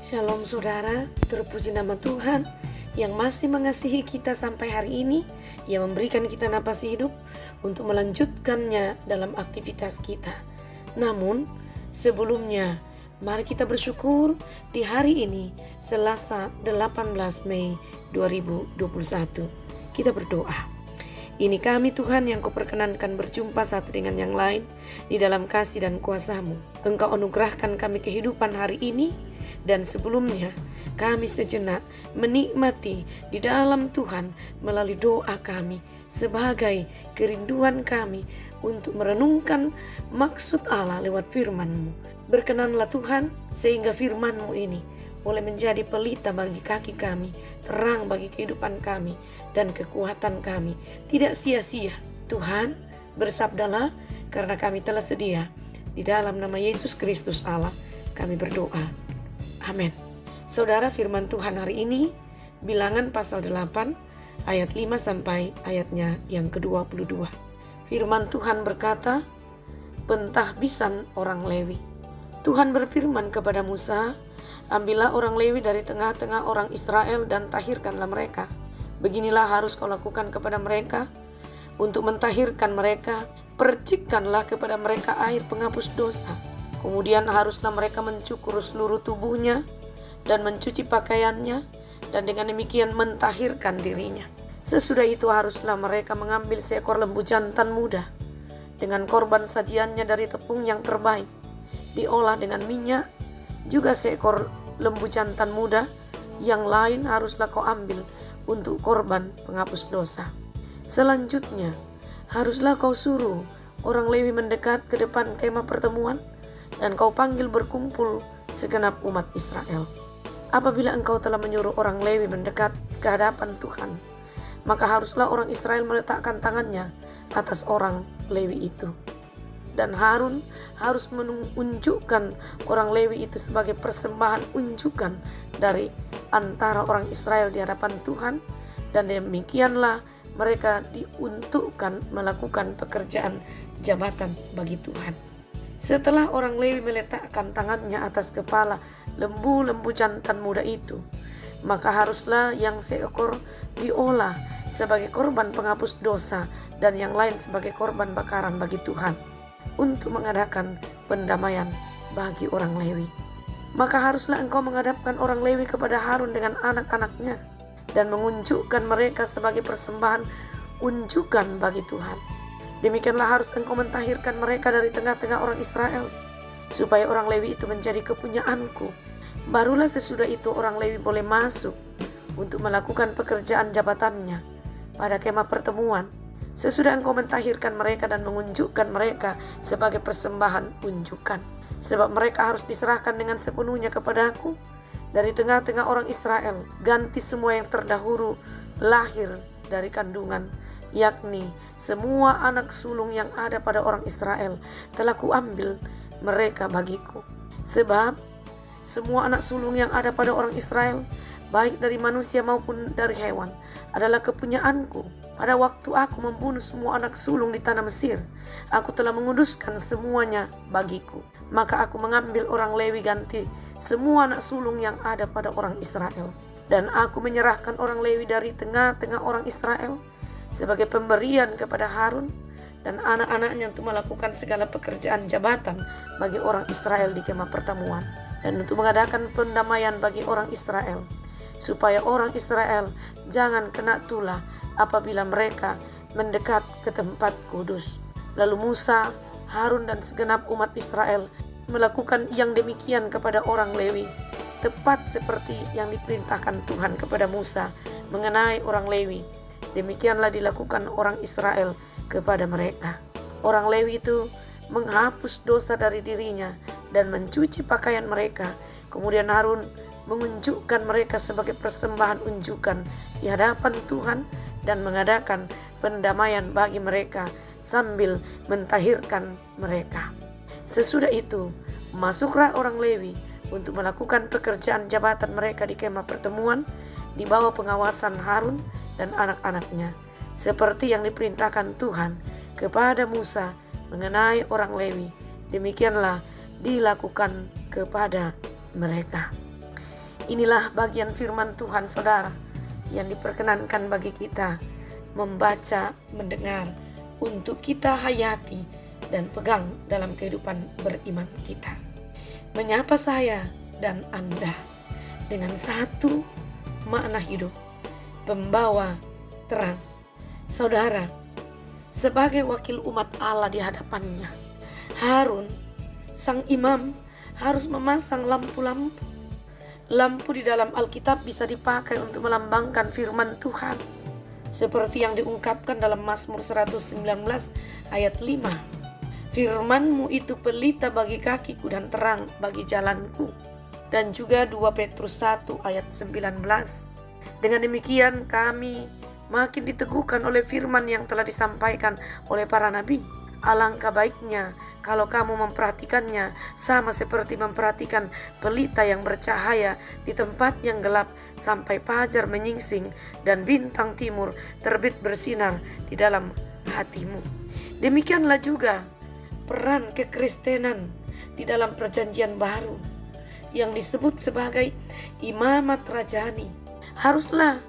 Shalom saudara, terpuji nama Tuhan yang masih mengasihi kita sampai hari ini, yang memberikan kita napas hidup untuk melanjutkannya dalam aktivitas kita. Namun, sebelumnya, mari kita bersyukur di hari ini, Selasa 18 Mei 2021. Kita berdoa. Ini kami Tuhan yang Kau perkenankan berjumpa satu dengan yang lain di dalam kasih dan kuasa-Mu. Engkau anugerahkan kami kehidupan hari ini, dan sebelumnya kami sejenak menikmati di dalam Tuhan melalui doa kami sebagai kerinduan kami untuk merenungkan maksud Allah lewat firman-Mu. Berkenanlah Tuhan sehingga firman-Mu ini boleh menjadi pelita bagi kaki kami, terang bagi kehidupan kami, dan kekuatan kami. Tidak sia-sia. Tuhan, bersabdalah karena kami telah sedia. Di dalam nama Yesus Kristus Allah, kami berdoa. Amin. Saudara, firman Tuhan hari ini, Bilangan pasal 8, ayat 5 sampai ayatnya yang ke-22. Firman Tuhan berkata, pentahbisan orang Lewi. Tuhan berfirman kepada Musa, ambillah orang Lewi dari tengah-tengah orang Israel dan tahirkanlah mereka. Beginilah harus kau lakukan kepada mereka untuk mentahirkan mereka. Percikkanlah kepada mereka air penghapus dosa. Kemudian haruslah mereka mencukur seluruh tubuhnya dan mencuci pakaiannya, dan dengan demikian mentahirkan dirinya. Sesudah itu haruslah mereka mengambil seekor lembu jantan muda dengan korban sajiannya dari tepung yang terbaik, diolah dengan minyak. Juga seekor lembu jantan muda yang lain haruslah kau ambil untuk korban penghapus dosa. Selanjutnya, haruslah kau suruh orang Lewi mendekat ke depan kemah pertemuan, dan kau panggil berkumpul segenap umat Israel. Apabila engkau telah menyuruh orang Lewi mendekat ke hadapan Tuhan, maka haruslah orang Israel meletakkan tangannya atas orang Lewi itu. Dan Harun harus menunjukkan orang Lewi itu sebagai persembahan unjukan dari antara orang Israel di hadapan Tuhan. Dan demikianlah mereka diuntukkan melakukan pekerjaan jabatan bagi Tuhan. Setelah orang Lewi meletakkan tangannya atas kepala lembu-lembu jantan muda itu, maka haruslah yang seekor diolah sebagai korban penghapus dosa dan yang lain sebagai korban bakaran bagi Tuhan, untuk mengadakan pendamaian bagi orang Lewi. Maka haruslah engkau menghadapkan orang Lewi kepada Harun dengan anak-anaknya dan mengunjukkan mereka sebagai persembahan unjukan bagi Tuhan. Demikianlah harus engkau mentahirkan mereka dari tengah-tengah orang Israel, supaya orang Lewi itu menjadi kepunyaanku. Barulah sesudah itu orang Lewi boleh masuk untuk melakukan pekerjaan jabatannya pada kemah pertemuan. Sesudah engkau mentahirkan mereka dan mengunjukkan mereka sebagai persembahan unjukan. Sebab mereka harus diserahkan dengan sepenuhnya kepadaku dari tengah-tengah orang Israel. Ganti semua yang terdahulu lahir dari kandungan, yakni semua anak sulung yang ada pada orang Israel telah kuambil mereka bagiku. Sebab semua anak sulung yang ada pada orang Israel, baik dari manusia maupun dari hewan, adalah kepunyaanku. Pada waktu aku membunuh semua anak sulung di tanah Mesir, aku telah menguduskan semuanya bagiku. Maka aku mengambil orang Lewi ganti semua anak sulung yang ada pada orang Israel. Dan aku menyerahkan orang Lewi dari tengah-tengah orang Israel sebagai pemberian kepada Harun dan anak-anaknya untuk melakukan segala pekerjaan jabatan bagi orang Israel di kemah pertemuan, dan untuk mengadakan pendamaian bagi orang Israel, supaya orang Israel jangan kena tulah apabila mereka mendekat ke tempat kudus. Lalu Musa, Harun dan segenap umat Israel melakukan yang demikian kepada orang Lewi, tepat seperti yang diperintahkan Tuhan kepada Musa mengenai orang Lewi. Demikianlah dilakukan orang Israel kepada mereka. Orang Lewi itu menghapus dosa dari dirinya dan mencuci pakaian mereka. Kemudian Harun menunjukkan mereka sebagai persembahan unjukan di hadapan Tuhan dan mengadakan pendamaian bagi mereka sambil mentahirkan mereka. Sesudah itu, masuklah orang Lewi untuk melakukan pekerjaan jabatan mereka di kemah pertemuan di bawah pengawasan Harun dan anak-anaknya, seperti yang diperintahkan Tuhan kepada Musa mengenai orang Lewi. Demikianlah dilakukan kepada mereka. Inilah bagian firman Tuhan saudara yang diperkenankan bagi kita membaca, mendengar, untuk kita hayati dan pegang dalam kehidupan beriman kita. Menyapa saya dan Anda dengan satu makna hidup, pembawa terang. Saudara, sebagai wakil umat Allah di hadapannya, Harun, sang imam, harus memasang lampu-lampu. Lampu di dalam Alkitab bisa dipakai untuk melambangkan firman Tuhan, seperti yang diungkapkan dalam Mazmur 119 ayat 5. Firman-Mu itu pelita bagi kakiku dan terang bagi jalanku. Dan juga 2 Petrus 1 ayat 19. Dengan demikian kami makin diteguhkan oleh firman yang telah disampaikan oleh para nabi. Alangkah baiknya kalau kamu memperhatikannya sama seperti memperhatikan pelita yang bercahaya di tempat yang gelap sampai fajar menyingsing dan bintang timur terbit bersinar di dalam hatimu. Demikianlah juga peran kekristenan di dalam perjanjian baru yang disebut sebagai imamat rajani. Haruslah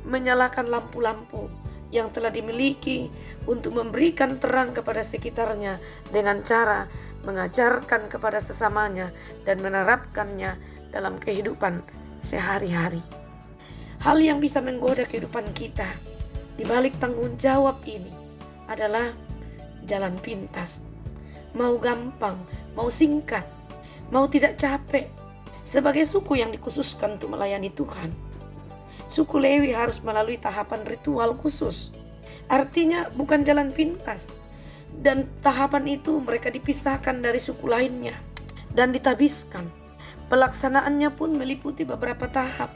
menyalakan lampu-lampu yang telah dimiliki untuk memberikan terang kepada sekitarnya dengan cara mengajarkan kepada sesamanya dan menerapkannya dalam kehidupan sehari-hari. Hal yang bisa menggoda kehidupan kita di balik tanggung jawab ini adalah jalan pintas. Mau gampang, mau singkat, mau tidak capek. Sebagai suku yang dikhususkan untuk melayani Tuhan, suku Lewi harus melalui tahapan ritual khusus. Artinya bukan jalan pintas. Dan tahapan itu mereka dipisahkan dari suku lainnya dan ditabiskan. Pelaksanaannya pun meliputi beberapa tahap.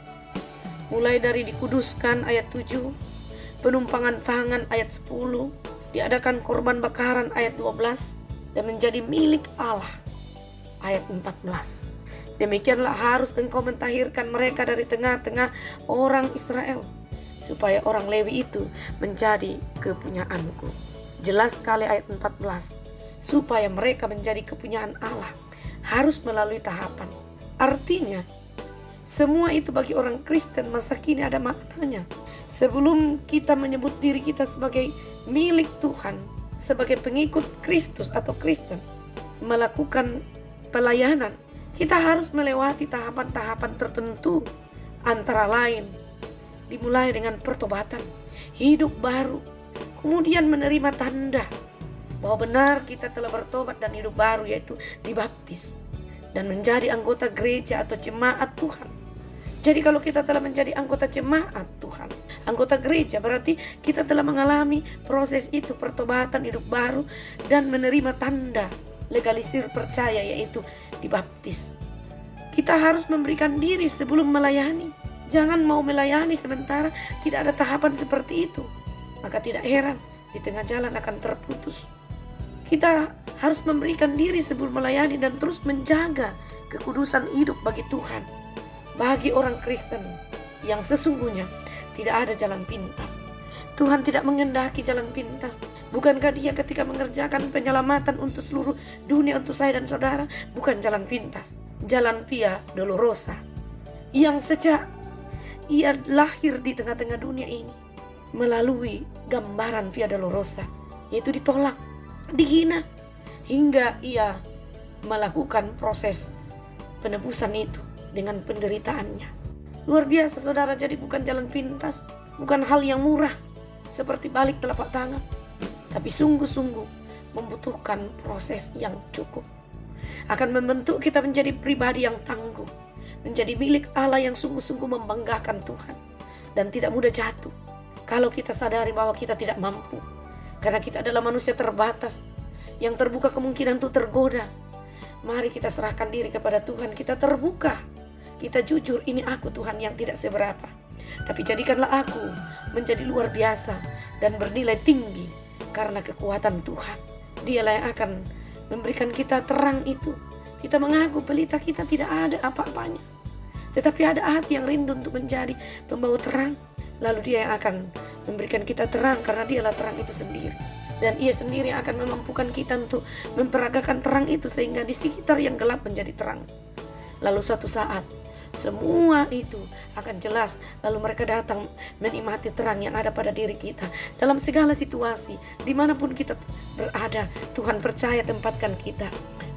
Mulai dari dikuduskan ayat 7, penumpangan tangan ayat 10, diadakan korban bakaran ayat 12, dan menjadi milik Allah ayat 14. Demikianlah harus engkau mentahirkan mereka dari tengah-tengah orang Israel, supaya orang Lewi itu menjadi kepunyaanku. Jelas sekali ayat 14. Supaya mereka menjadi kepunyaan Allah, harus melalui tahapan. Artinya, semua itu bagi orang Kristen masa kini ada maknanya. Sebelum kita menyebut diri kita sebagai milik Tuhan, sebagai pengikut Kristus atau Kristen, melakukan pelayanan, kita harus melewati tahapan-tahapan tertentu. Antara lain, dimulai dengan pertobatan, hidup baru, kemudian menerima tanda bahwa benar kita telah bertobat dan hidup baru, yaitu dibaptis dan menjadi anggota gereja atau jemaat Tuhan. Jadi kalau kita telah menjadi anggota jemaat Tuhan, anggota gereja, berarti kita telah mengalami proses itu, pertobatan, hidup baru, dan menerima tanda legalisir percaya, yaitu dibaptis. Kita harus memberikan diri sebelum melayani. Jangan mau melayani sementara tidak ada tahapan seperti itu. Maka tidak heran di tengah jalan akan terputus. Kita harus memberikan diri sebelum melayani dan terus menjaga kekudusan hidup bagi Tuhan. Bagi orang Kristen yang sesungguhnya tidak ada jalan pintas. Tuhan tidak mengendaki jalan pintas. Bukankah Dia ketika mengerjakan penyelamatan untuk seluruh dunia, untuk saya dan saudara, bukan jalan pintas, jalan via dolorosa, yang sejak Ia lahir di tengah-tengah dunia ini melalui gambaran via dolorosa, yaitu ditolak, dihina, hingga Ia melakukan proses penebusan itu dengan penderitaannya. Luar biasa saudara, jadi bukan jalan pintas, bukan hal yang murah seperti balik telapak tangan, tapi sungguh-sungguh membutuhkan proses yang cukup. Akan membentuk kita menjadi pribadi yang tangguh, menjadi milik Allah yang sungguh-sungguh membanggakan Tuhan, dan tidak mudah jatuh kalau kita sadari bahwa kita tidak mampu, karena kita adalah manusia terbatas yang terbuka kemungkinan untuk tergoda. Mari kita serahkan diri kepada Tuhan, kita terbuka, kita jujur, ini aku Tuhan yang tidak seberapa, tapi jadikanlah aku menjadi luar biasa dan bernilai tinggi karena kekuatan Tuhan. Dialah yang akan memberikan kita terang itu. Kita mengaku pelita kita tidak ada apa-apanya, tetapi ada hati yang rindu untuk menjadi pembawa terang. Lalu Dia yang akan memberikan kita terang, karena Dialah terang itu sendiri. Dan Ia sendiri yang akan memampukan kita untuk memperagakan terang itu, sehingga di sekitar yang gelap menjadi terang. Lalu suatu saat semua itu akan jelas. Lalu mereka datang menikmati terang yang ada pada diri kita. Dalam segala situasi, dimanapun kita berada, Tuhan percaya tempatkan kita.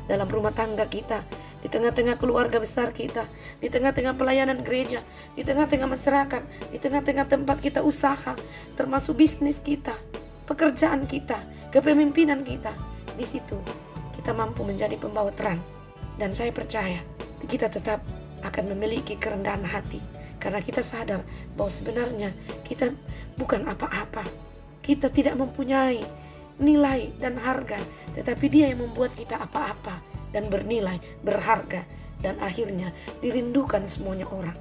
Dalam rumah tangga kita, di tengah-tengah keluarga besar kita, di tengah-tengah pelayanan gereja, di tengah-tengah masyarakat, di tengah-tengah tempat kita usaha, termasuk bisnis kita, pekerjaan kita, kepemimpinan kita. Di situ kita mampu menjadi pembawa terang. Dan saya percaya kita tetap akan memiliki kerendahan hati, karena kita sadar bahwa sebenarnya kita bukan apa-apa. Kita tidak mempunyai nilai dan harga, tetapi Dia yang membuat kita apa-apa dan bernilai, berharga, dan akhirnya dirindukan semuanya orang.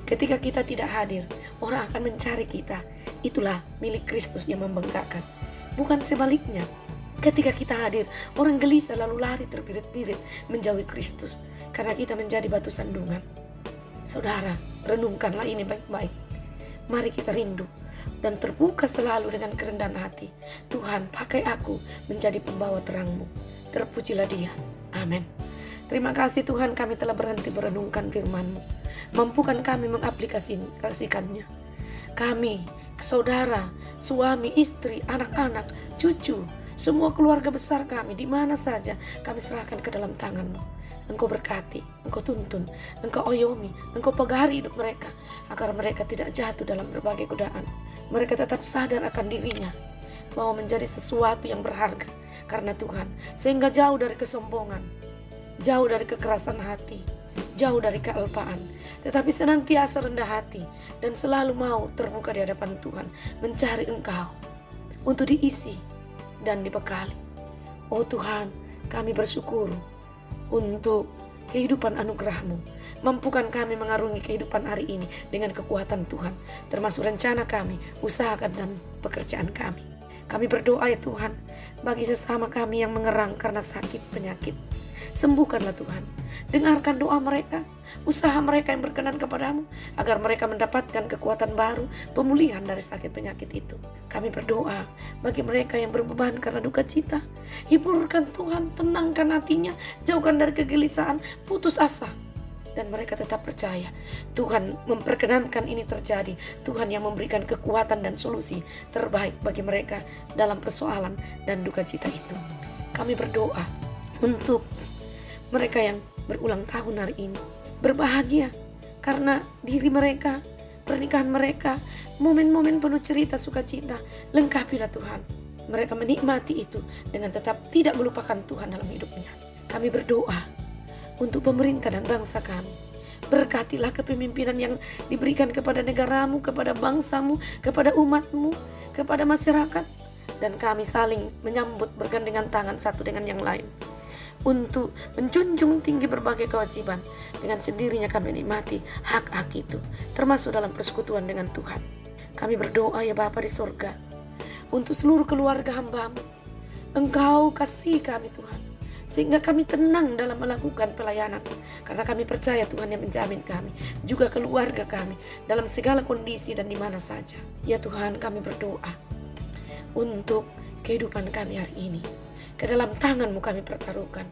Ketika kita tidak hadir, orang akan mencari kita. Itulah milik Kristus yang membanggakan, bukan sebaliknya. Ketika kita hadir, orang gelisah lalu lari terbirit-birit menjauhi Kristus, karena kita menjadi batu sandungan. Saudara, renungkanlah ini baik-baik. Mari kita rindu dan terbuka selalu dengan kerendahan hati. Tuhan, pakai aku menjadi pembawa terang-Mu. Terpujilah Dia. Amin. Terima kasih Tuhan, kami telah berhenti merenungkan firman-Mu. Mampukan kami mengaplikasikannya. Kami, saudara, suami, istri, anak-anak, cucu, semua keluarga besar kami, di mana saja kami serahkan ke dalam tangan-Mu. Engkau berkati, Engkau tuntun, Engkau oyomi, Engkau pagari hidup mereka, agar mereka tidak jatuh dalam berbagai godaan. Mereka tetap sadar akan dirinya, bahwa menjadi sesuatu yang berharga karena Tuhan, sehingga jauh dari kesombongan, jauh dari kekerasan hati, jauh dari kealpaan, tetapi senantiasa rendah hati dan selalu mau terbuka di hadapan Tuhan, mencari Engkau untuk diisi dan dibekali. Oh Tuhan, kami bersyukur untuk kehidupan anugerah-Mu. Mampukan kami mengarungi kehidupan hari ini dengan kekuatan Tuhan, termasuk rencana kami, usaha dan pekerjaan kami. Kami berdoa ya Tuhan, bagi sesama kami yang mengerang karena sakit penyakit. Sembuhkanlah Tuhan. Dengarkan doa mereka, usaha mereka yang berkenan kepadamu, agar mereka mendapatkan kekuatan baru, pemulihan dari sakit penyakit itu. Kami berdoa bagi mereka yang berbeban karena duka cita. Hiburkan Tuhan, tenangkan hatinya, jauhkan dari kegelisahan, putus asa. Dan mereka tetap percaya Tuhan memperkenankan ini terjadi. Tuhan yang memberikan kekuatan dan solusi terbaik bagi mereka dalam persoalan dan duka cita itu. Kami berdoa untuk mereka yang berulang tahun hari ini, berbahagia karena diri mereka, pernikahan mereka, momen-momen penuh cerita sukacita. Lengkapilah Tuhan, mereka menikmati itu dengan tetap tidak melupakan Tuhan dalam hidupnya. Kami berdoa untuk pemerintah dan bangsa kami. Berkatilah kepemimpinan yang diberikan kepada negaramu, kepada bangsamu, kepada umatmu, kepada masyarakat. Dan kami saling menyambut bergandengan tangan satu dengan yang lain, untuk menjunjung tinggi berbagai kewajiban. Dengan sendirinya kami nikmati hak-hak itu, termasuk dalam persekutuan dengan Tuhan. Kami berdoa ya Bapa di sorga, untuk seluruh keluarga hamba-Mu. Engkau kasih kami Tuhan, sehingga kami tenang dalam melakukan pelayanan, karena kami percaya Tuhan yang menjamin kami, juga keluarga kami, dalam segala kondisi dan di mana saja. Ya Tuhan, kami berdoa untuk kehidupan kami hari ini. Ke dalam tangan-Mu kami pertaruhkan.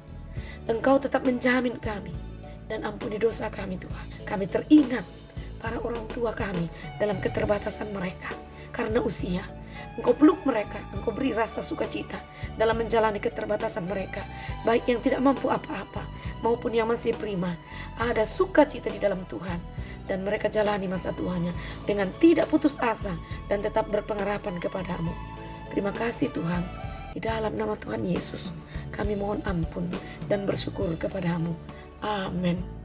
Engkau tetap menjamin kami, dan ampuni dosa kami Tuhan. Kami teringat para orang tua kami dalam keterbatasan mereka karena usia. Engkau peluk mereka, Engkau beri rasa sukacita dalam menjalani keterbatasan mereka, baik yang tidak mampu apa-apa maupun yang masih prima. Ada sukacita di dalam Tuhan, dan mereka jalani masa tuanya dengan tidak putus asa dan tetap berpengharapan kepada-Mu. Terima kasih Tuhan. Di dalam nama Tuhan Yesus, kami mohon ampun dan bersyukur kepada-Mu. Amin.